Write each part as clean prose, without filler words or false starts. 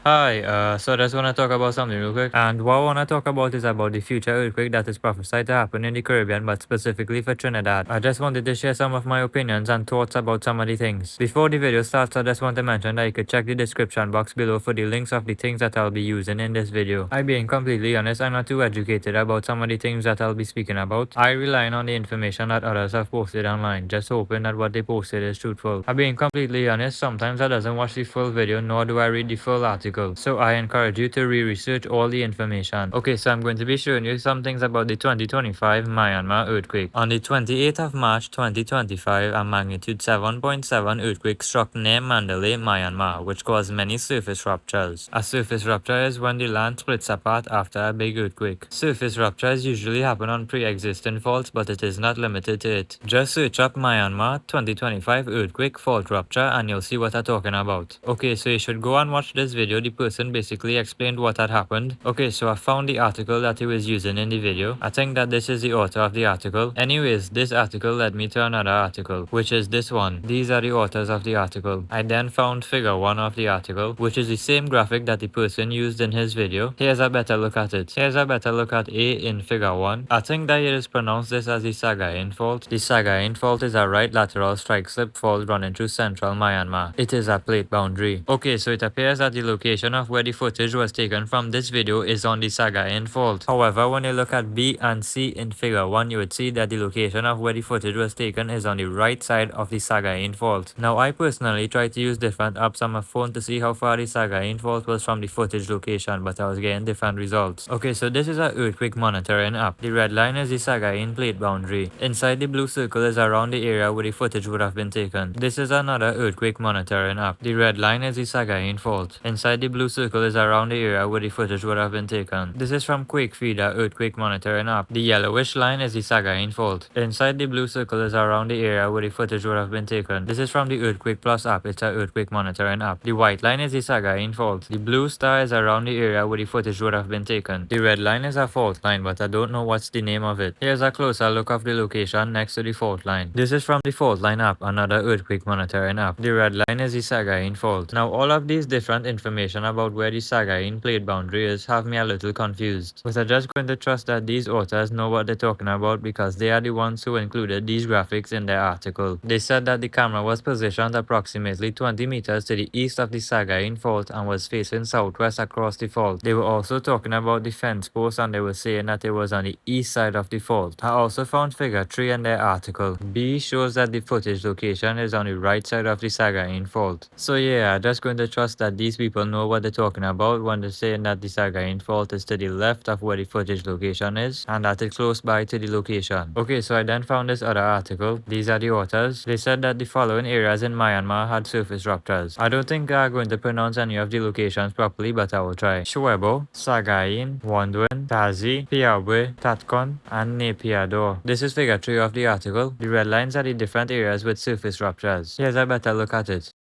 So I just want to talk about something real quick. And what I want to talk about is about the future earthquake that is prophesied to happen in the Caribbean, but specifically for Trinidad. I just wanted to share some of my opinions and thoughts about some of the things. Before the video starts, I just want to mention that you could check the description box below for the links of the things that I'll be using in this video. I being completely honest, I'm not too educated about some of the things that I'll be speaking about. I rely on the information that others have posted online, just hoping that what they posted is truthful. I being completely honest, sometimes I doesn't watch the full video nor do I read the full article. So I encourage you to research all the information. Okay, so I'm going to be showing you some things about the 2025 Myanmar earthquake. On the 28th of March 2025, a magnitude 7.7 earthquake struck near Mandalay, Myanmar, which caused many surface ruptures. A surface rupture is when the land splits apart after a big earthquake. Surface ruptures usually happen on pre-existing faults, but it is not limited to it. Just search up Myanmar 2025 earthquake fault rupture and you'll see what I'm talking about. Okay, so you should go and watch this video. The person basically explained what had happened. Okay, so I found the article that he was using in the video. I think that this is the author of the article. Anyways, this article led me to another article, which is this one. These are the authors of the article. I then found figure 1 of the article, which is the same graphic that the person used in his video. Here's a better look at it. Here's a better look at A in figure 1. I think that it is pronounced this as the Sagaing fault. The Sagaing fault is a right lateral strike slip fault running through central Myanmar. It is a plate boundary. Okay, so it appears that the location of where the footage was taken from this video is on the Sagaing fault. However, when you look at B and C in figure 1, you would see that the location of where the footage was taken is on the right side of the Sagaing fault. Now, I personally tried to use different apps on my phone to see how far the Sagaing fault was from the footage location, but I was getting different results. Okay, so this is an earthquake monitoring app. The red line is the Sagaing plate boundary. Inside the blue circle is around the area where the footage would have been taken. This is another earthquake monitoring app. The red line is the Sagaing fault. Inside the blue circle is around the area where the footage would have been taken. This is from QuakeFeeder earthquake monitoring app. The yellowish line is the Sagaing fault. Inside the blue circle is around the area where the footage would have been taken. This is from the Earthquake Plus app. It's an earthquake monitoring app. The white line is the Sagaing fault. The blue star is around the area where the footage would have been taken. The red line is a fault line, but I don't know what's the name of it. Here's a closer look of the location next to the fault line. This is from the fault line app, another earthquake monitoring app. The red line is the Sagaing fault. Now all of these different information about where the Sagaing plate boundary is have me a little confused. But I'm just going to trust that these authors know what they're talking about because they are the ones who included these graphics in their article. They said that the camera was positioned approximately 20 meters to the east of the Sagaing fault and was facing southwest across the fault. They were also talking about the fence post and they were saying that it was on the east side of the fault. I also found figure 3 in their article. B shows that the footage location is on the right side of the Sagaing fault. So yeah, I'm just going to trust that these people know what they're talking about when they're saying that the Sagaing fault is to the left of where the footage location is and that it's close by to the location. Okay, so I then found this other article. These are the authors. They said that the following areas in Myanmar had surface ruptures. I don't think I'm going to pronounce any of the locations properly, but I will try. Shuebo, Sagaing, Wondwin, Tazi, Piawe, Tatkon, and Nepiador. This is figure 3 of the article. The red lines are the different areas with surface ruptures. Here's a better look at it.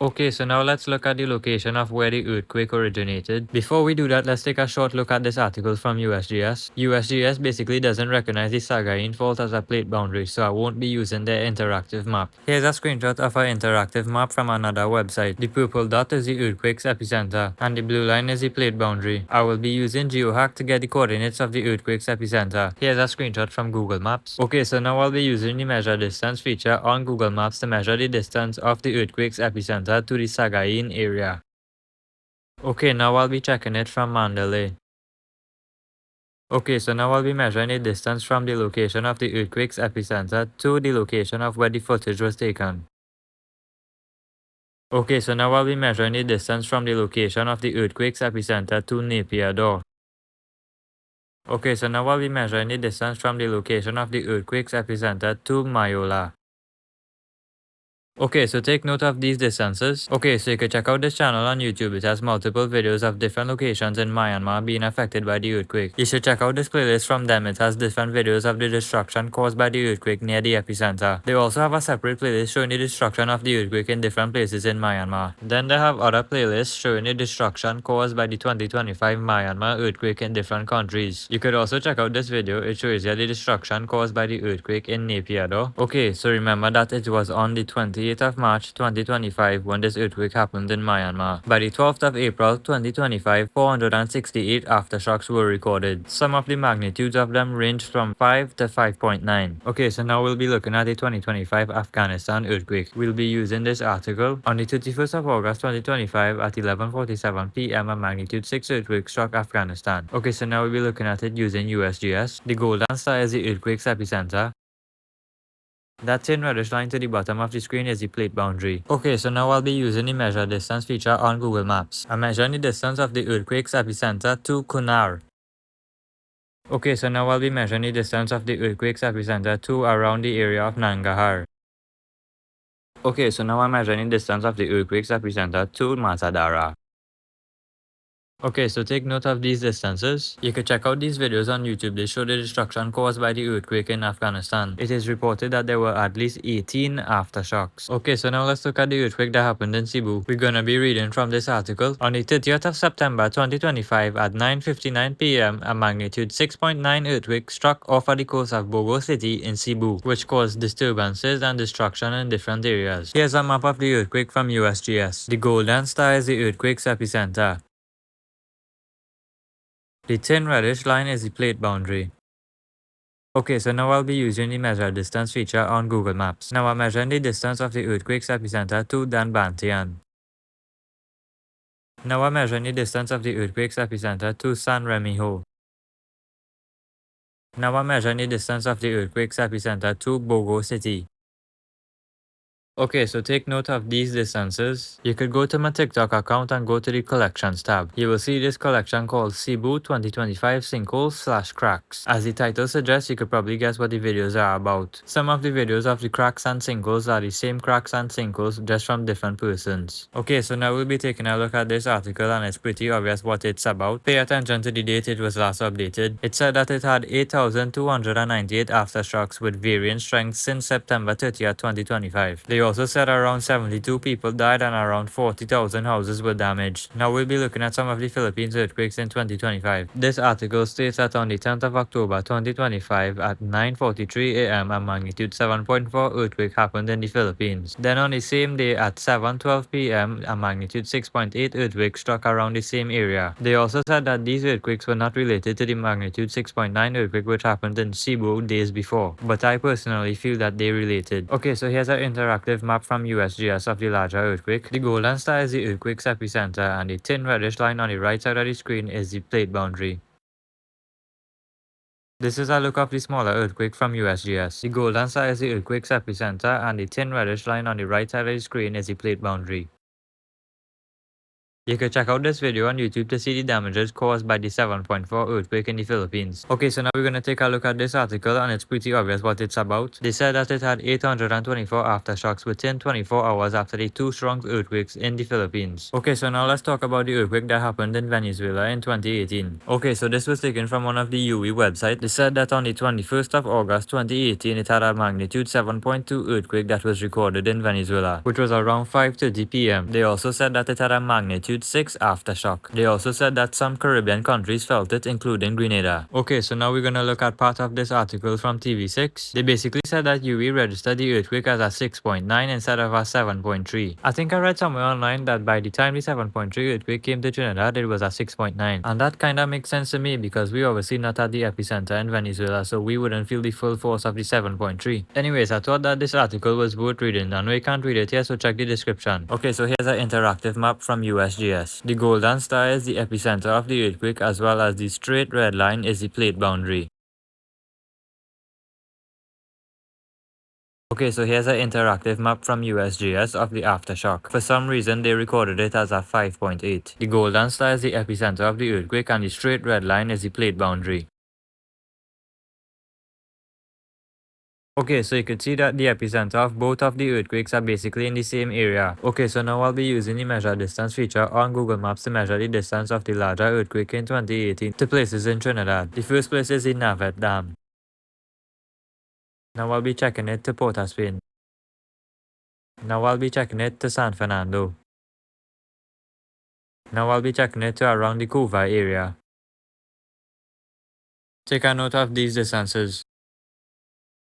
Okay, so now let's look at the location of where the earthquake originated. Before we do that, let's take a short look at this article from USGS. USGS basically doesn't recognize the Sagaing fault as a plate boundary, so I won't be using their interactive map. Here's a screenshot of an interactive map from another website. The purple dot is the earthquake's epicenter, and the blue line is the plate boundary. I will be using GeoHack to get the coordinates of the earthquake's epicenter. Here's a screenshot from Google Maps. Okay, so now I'll be using the measure distance feature on Google Maps to measure the distance of the earthquake's epicenter to the Sagaing area. Okay, now I'll be checking it from Mandalay. Okay, so now I'll be measuring the distance from the location of the earthquake's epicenter to the location of where the footage was taken. Okay, so now I'll be measuring the distance from the location of the earthquake's epicenter to Nepiador. Okay, so now I'll be measuring the distance from the location of the earthquake's epicenter to Mayola. Okay, so take note of these distances. Okay, so you can check out this channel on YouTube. It has multiple videos of different locations in Myanmar being affected by the earthquake. You should check out this playlist from them. It has different videos of the destruction caused by the earthquake near the epicenter. They also have a separate playlist showing the destruction of the earthquake in different places in Myanmar. Then they have other playlists showing the destruction caused by the 2025 Myanmar earthquake in different countries. You could also check out this video. It shows you the destruction caused by the earthquake in Nepiador. Okay, so remember that it was on the 28th 28th of March 2025 when this earthquake happened in Myanmar. By the 12th of April 2025, 468 aftershocks were recorded. Some of the magnitudes of them ranged from 5 to 5.9. Okay, so now we'll be looking at the 2025 Afghanistan earthquake. We'll be using this article. On the 31st of August 2025 at 11:47 p.m. a magnitude 6 earthquake struck Afghanistan. Okay, so now we'll be looking at it using USGS. The golden star is the earthquake's epicenter. That thin reddish line to the bottom of the screen is the plate boundary. Okay, so now I'll be using the measure distance feature on Google Maps. I'm measuring the distance of the earthquake's epicenter to Kunar. Okay, so now I'll be measuring the distance of the earthquake's epicenter to around the area of Nangarhar. Okay, so now I'm measuring the distance of the earthquake's epicenter to Matadara. Okay, so take note of these distances. You can check out these videos on YouTube. They show the destruction caused by the earthquake in Afghanistan. It is reported that there were at least 18 aftershocks. Okay, so now let's look at the earthquake that happened in Cebu. We're gonna be reading from this article. On the 30th of September 2025 at 9:59 p.m, a magnitude 6.9 earthquake struck off at the coast of Bogo City in Cebu, which caused disturbances and destruction in different areas. Here's a map of the earthquake from USGS. The golden star is the earthquake's epicenter. The thin reddish line is the plate boundary. Okay, so now I'll be using the measure distance feature on Google Maps. Now I'm measuring the distance of the earthquake's epicenter to Danbantian. Now I'm measuring the distance of the earthquake's epicenter to San Remijo. Now I'm measuring the distance of the earthquake's epicenter to Bogo City. Okay, so take note of these distances. You could go to my TikTok account and go to the collections tab. You will see this collection called Cebu 2025 Sinkholes/Cracks. As the title suggests, you could probably guess what the videos are about. Some of the videos of the cracks and sinkholes are the same cracks and sinkholes just from different persons. Okay, so now we'll be taking a look at this article and it's pretty obvious what it's about. Pay attention to the date it was last updated. It said that it had 8,298 aftershocks with varying strengths since September 30th, 2025. They also said around 72 people died and around 40,000 houses were damaged. Now we'll be looking at some of the Philippines earthquakes in 2025. This article states that on the 10th of October 2025 at 9:43 a.m. a magnitude 7.4 earthquake happened in the Philippines. Then on the same day at 7:12 p.m. a magnitude 6.8 earthquake struck around the same area. They also said that these earthquakes were not related to the magnitude 6.9 earthquake which happened in Cebu days before, but I personally feel that they related. Okay, so here's an interactive map from USGS of the larger earthquake. The golden star is the earthquake's epicenter and the thin reddish line on the right side of the screen is the plate boundary. This is a look of the smaller earthquake from USGS. The golden star is the earthquake's epicenter and the thin reddish line on the right side of the screen is the plate boundary. You can check out this video on YouTube to see the damages caused by the 7.4 earthquake in the Philippines. Okay, so now we're going to take a look at this article and it's pretty obvious what it's about. They said that it had 824 aftershocks within 24 hours after the two strong earthquakes in the Philippines. Okay, so now let's talk about the earthquake that happened in Venezuela in 2018. Okay, so this was taken from one of the UE websites. They said that on the 21st of August 2018, it had a magnitude 7.2 earthquake that was recorded in Venezuela, which was around 5:30 p.m. They also said that it had a magnitude 6 aftershock. They also said that some Caribbean countries felt it, including Grenada. Okay, so now we're gonna look at part of this article from TV6. They basically said that UE registered the earthquake as a 6.9 instead of a 7.3. I think I read somewhere online that by the time the 7.3 earthquake came to Trinidad, it was a 6.9. And that kinda makes sense to me because we obviously not at the epicenter in Venezuela, so we wouldn't feel the full force of the 7.3. Anyways, I thought that this article was worth reading. I know you can't read it here, so check the description. Okay, so here's an interactive map from USGS. The golden star is the epicenter of the earthquake as well as the straight red line is the plate boundary. Okay, so here's an interactive map from USGS of the aftershock. For some reason, they recorded it as a 5.8. The golden star is the epicenter of the earthquake and the straight red line is the plate boundary. Okay, so you could see that the epicenter of both of the earthquakes are basically in the same area. Okay, so now I'll be using the measure distance feature on Google Maps to measure the distance of the larger earthquake in 2018 to places in Trinidad. The first place is the Navet Dam. Now I'll be checking it to Port of Spain. Now I'll be checking it to San Fernando. Now I'll be checking it to around the Cuba area. Take a note of these distances.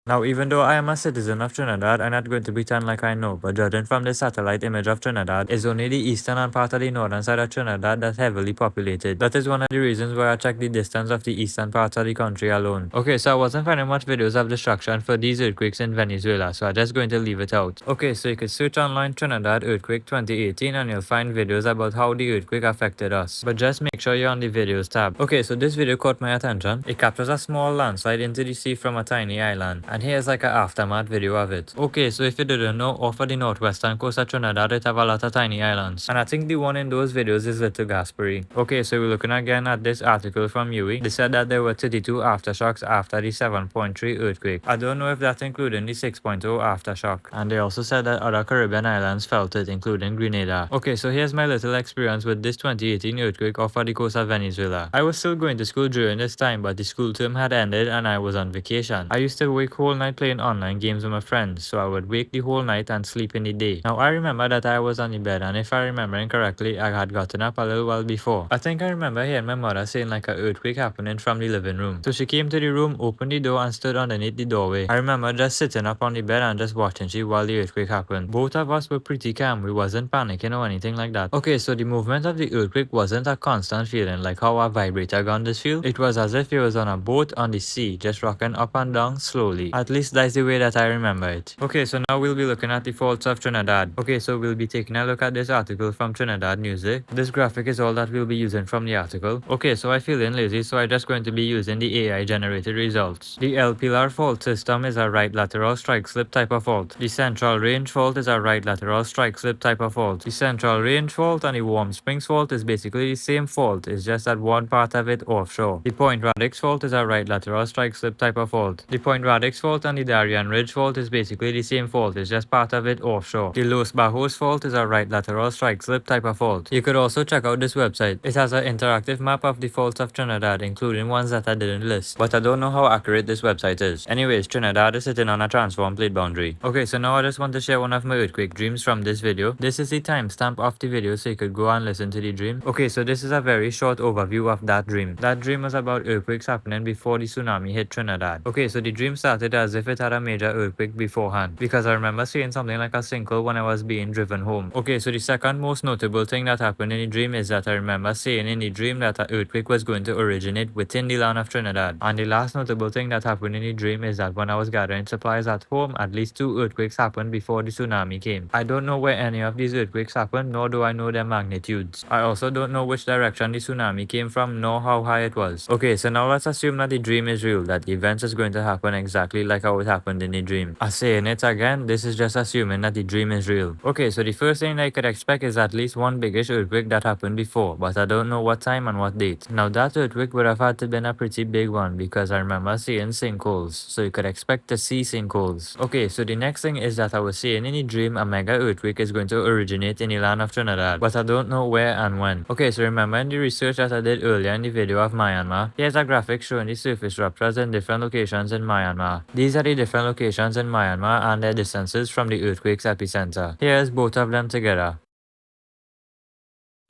Now, even though I am a citizen of Trinidad, I'm not going to pretend like I know, but judging from the satellite image of Trinidad, it's only the eastern and part of the northern side of Trinidad that's heavily populated. That is one of the reasons why I checked the distance of the eastern part of the country alone. Okay, so I wasn't finding much videos of destruction for these earthquakes in Venezuela, so I'm just going to leave it out. Okay, so you could search online Trinidad earthquake 2018 and you'll find videos about how the earthquake affected us. But just make sure you're on the videos tab. Okay, so this video caught my attention. It captures a small landslide into the sea from a tiny island. And here's like an aftermath video of it. Okay, so if you didn't know, off of the northwestern coast of Trinidad, it have a lot of tiny islands. And I think the one in those videos is Little Gasperi. Okay, so we're looking again at this article from UE. They said that there were 32 aftershocks after the 7.3 earthquake. I don't know if that's including the 6.0 aftershock. And they also said that other Caribbean islands felt it, including Grenada. Okay, so here's my little experience with this 2018 earthquake off of the coast of Venezuela. I was still going to school during this time, but the school term had ended and I was on vacation. I used to wake whole night playing online games with my friends, so I would wake the whole night and sleep in the day. Now I remember that I was on the bed, and if I remember correctly, I had gotten up a little while before. I think I remember hearing my mother saying like an earthquake happening from the living room. So she came to the room, opened the door and stood underneath the doorway. I remember just sitting up on the bed and just watching she while the earthquake happened. Both of us were pretty calm, we wasn't panicking or anything like that. Okay, so the movement of the earthquake wasn't a constant feeling like how a vibrator gun does feel. It was as if it was on a boat on the sea, just rocking up and down slowly. At least that's the way that I remember it. Okay, so now we'll be looking at the faults of Trinidad. Okay, so we'll be taking a look at this article from Trinidad Music. This graphic is all that we'll be using from the article. Okay, so I feel lazy, so I'm just going to be using the AI generated results. The L pillar fault system is a right lateral strike slip type of fault. The central range fault is a right lateral strike slip type of fault. The central range fault and the warm springs fault is basically the same fault, it's just that one part of it offshore. The point radix fault is a right lateral strike slip type of fault. The point radix fault and the Darien ridge fault is basically the same fault, it's just part of it offshore. The Los Bajos fault is a right lateral strike slip type of fault. You could also check out this website. It has an interactive map of the faults of Trinidad, including ones that I didn't list, but I don't know how accurate this website is. Anyways, Trinidad is sitting on a transform plate boundary. Okay, so now I just want to share one of my earthquake dreams from this video. This is the timestamp of the video, so you could go and listen to the dream. Okay, so this is a very short overview of that dream. That dream was about earthquakes happening before the tsunami hit Trinidad. Okay, so the dream started as if it had a major earthquake beforehand, because I remember seeing something like a sinkhole when I was being driven home. Okay, so the second most notable thing that happened in the dream is that I remember saying in the dream that an earthquake was going to originate within the land of Trinidad. And the last notable thing that happened in the dream is that when I was gathering supplies at home, at least 2 earthquakes happened before the tsunami came. I don't know where any of these earthquakes happened, nor do I know their magnitudes. I also don't know which direction the tsunami came from, nor how high it was. Okay, so now let's assume that the dream is real, that the events is going to happen exactly like how it happened in the dream. I'm saying it again, this is just assuming that the dream is real. Okay, so the first thing I could expect is at least one biggish earthquake that happened before, but I don't know what time and what date. Now that earthquake would have had to been a pretty big one, because I remember seeing sinkholes, so you could expect to see sinkholes. Okay, so the next thing is that I was seeing in the dream a mega earthquake is going to originate in the land of Trinidad, but I don't know where and when. Okay, so remember in the research that I did earlier in the video of Myanmar, here's a graphic showing the surface ruptures in different locations in Myanmar. These are the different locations in Myanmar and their distances from the earthquake's epicenter. Here's both of them together.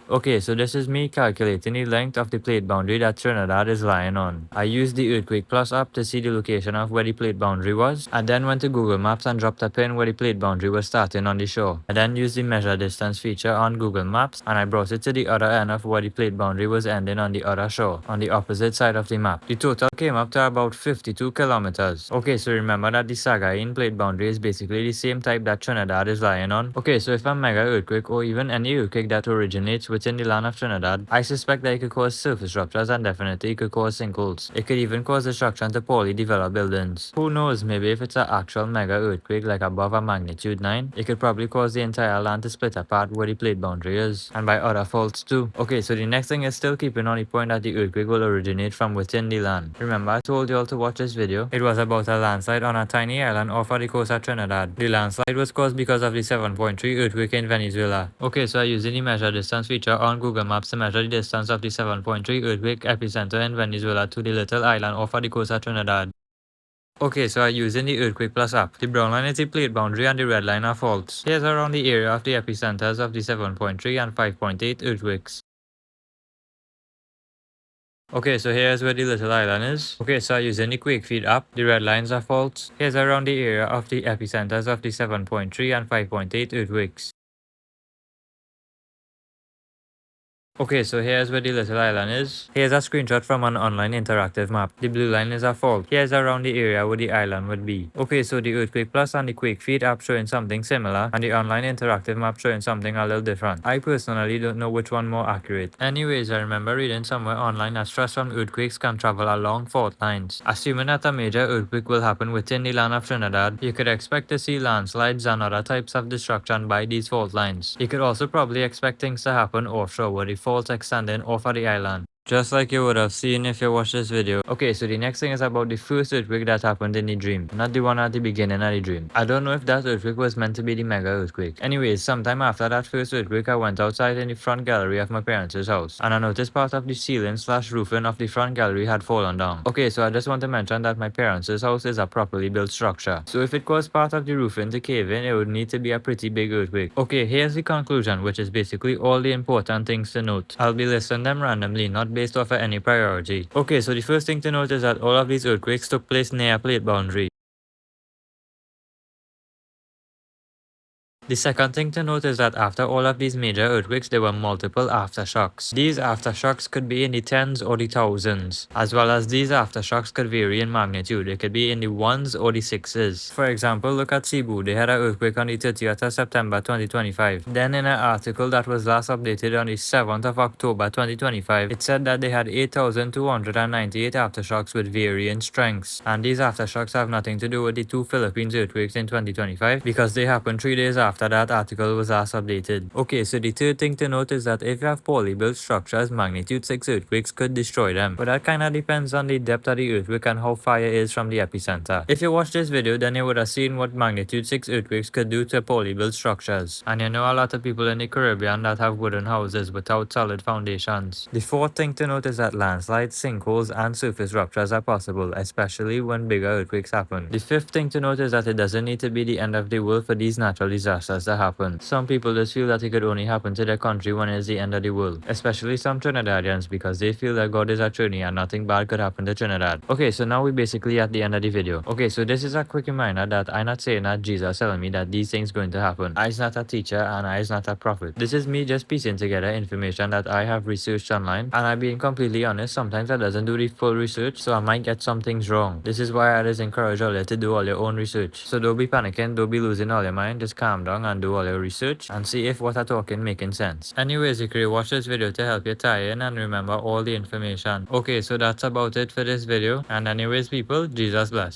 Okay, so this is me calculating the length of the plate boundary that Trinidad is lying on. I used the Earthquake Plus app to see the location of where the plate boundary was. I then went to Google Maps and dropped a pin where the plate boundary was starting on the shore. I then used the measure distance feature on Google Maps and I brought it to the other end of where the plate boundary was ending on the other shore, on the opposite side of the map. The total came up to about 52 kilometers. Okay, so remember that the Sagaing plate boundary is basically the same type that Trinidad is lying on. Okay, so if a mega earthquake or even any earthquake that originates within the land of Trinidad, I suspect that it could cause surface ruptures and definitely it could cause sinkholes. It could even cause destruction to poorly developed buildings. Who knows, maybe if it's an actual mega earthquake like above a magnitude 9, it could probably cause the entire land to split apart where the plate boundary is, and by other faults too. Okay, so the next thing is still keeping on the point that the earthquake will originate from within the land. Remember I told you all to watch this video? It was about a landslide on a tiny island off of the coast of Trinidad. The landslide was caused because of the 7.3 earthquake in Venezuela. Okay, so I'm using the measure distance feature on Google Maps to measure the distance of the 7.3 earthquake epicenter in Venezuela to the little island off of the coast of Trinidad. Okay, so I'm using the Earthquake Plus app. The brown line is the plate boundary and the red line are faults. Here's around the area of the epicenters of the 7.3 and 5.8 earthquakes. Okay, so here's where the little island is. Okay, so using the Quake Feed app, the red lines are faults. Here's around the area of the epicenters of the 7.3 and 5.8 earthquakes. Okay, so here's where the little island is. Here's a screenshot from an online interactive map. The blue line is a fault. Here's around the area where the island would be. Okay, so the Earthquake Plus and the Quake Feed app showing something similar, and the online interactive map showing something a little different. I personally don't know which one more accurate. Anyways, I remember reading somewhere online that stress from earthquakes can travel along fault lines. Assuming that a major earthquake will happen within the land of Trinidad, you could expect to see landslides and other types of destruction by these fault lines. You could also probably expect things to happen offshore where the faults extending off of the island. Just like you would have seen if you watched this video. Okay, so the next thing is about the first earthquake that happened in the dream, not the one at the beginning of the dream. I don't know if that earthquake was meant to be the mega earthquake. Anyways, sometime after that first earthquake, I went outside in the front gallery of my parents' house, and I noticed part of the ceiling slash roofing of the front gallery had fallen down. Okay, so I just want to mention that my parents' house is a properly built structure. So if it caused part of the roofing to cave in, it would need to be a pretty big earthquake. Okay, here's the conclusion, which is basically all the important things to note. I'll be listing them randomly, not based off of any priority. Okay, so the first thing to note is that all of these earthquakes took place near a plate boundary. The second thing to note is that after all of these major earthquakes, there were multiple aftershocks. These aftershocks could be in the tens or the thousands, as well as these aftershocks could vary in magnitude. It could be in the ones or the sixes. For example, look at Cebu. They had an earthquake on the 30th of September 2025. Then in an article that was last updated on the 7th of October 2025, it said that they had 8,298 aftershocks with varying strengths. And these aftershocks have nothing to do with the two Philippines earthquakes in 2025 because they happened 3 days after that article was last updated. Okay, so the third thing to note is that if you have poorly built structures, magnitude 6 earthquakes could destroy them. But that kinda depends on the depth of the earthquake and how far it is from the epicenter. If you watched this video, then you would have seen what magnitude 6 earthquakes could do to poorly built structures. And you know a lot of people in the Caribbean that have wooden houses without solid foundations. The fourth thing to note is that landslides, sinkholes, and surface ruptures are possible, especially when bigger earthquakes happen. The fifth thing to note is that it doesn't need to be the end of the world for these natural disasters that happen. Some people just feel that it could only happen to their country when it's the end of the world, especially some Trinidadians because they feel that God is a Trini and nothing bad could happen to Trinidad. Okay, so now we're basically at the end of the video. Okay, so this is a quick reminder that I'm not saying that Jesus telling me that these things going to happen. I's not a teacher and I's not a prophet. This is me just piecing together information that I have researched online, and I'm being completely honest, sometimes I doesn't do the full research, so I might get some things wrong. This is why I just encourage all you to do all your own research. So don't be panicking, don't be losing all your mind, just calm down and do all your research and see if what I'm talking making sense. Anyways, you could watch this video to help you tie in and remember all the information. Okay, so that's about it for this video, and anyways people, Jesus bless.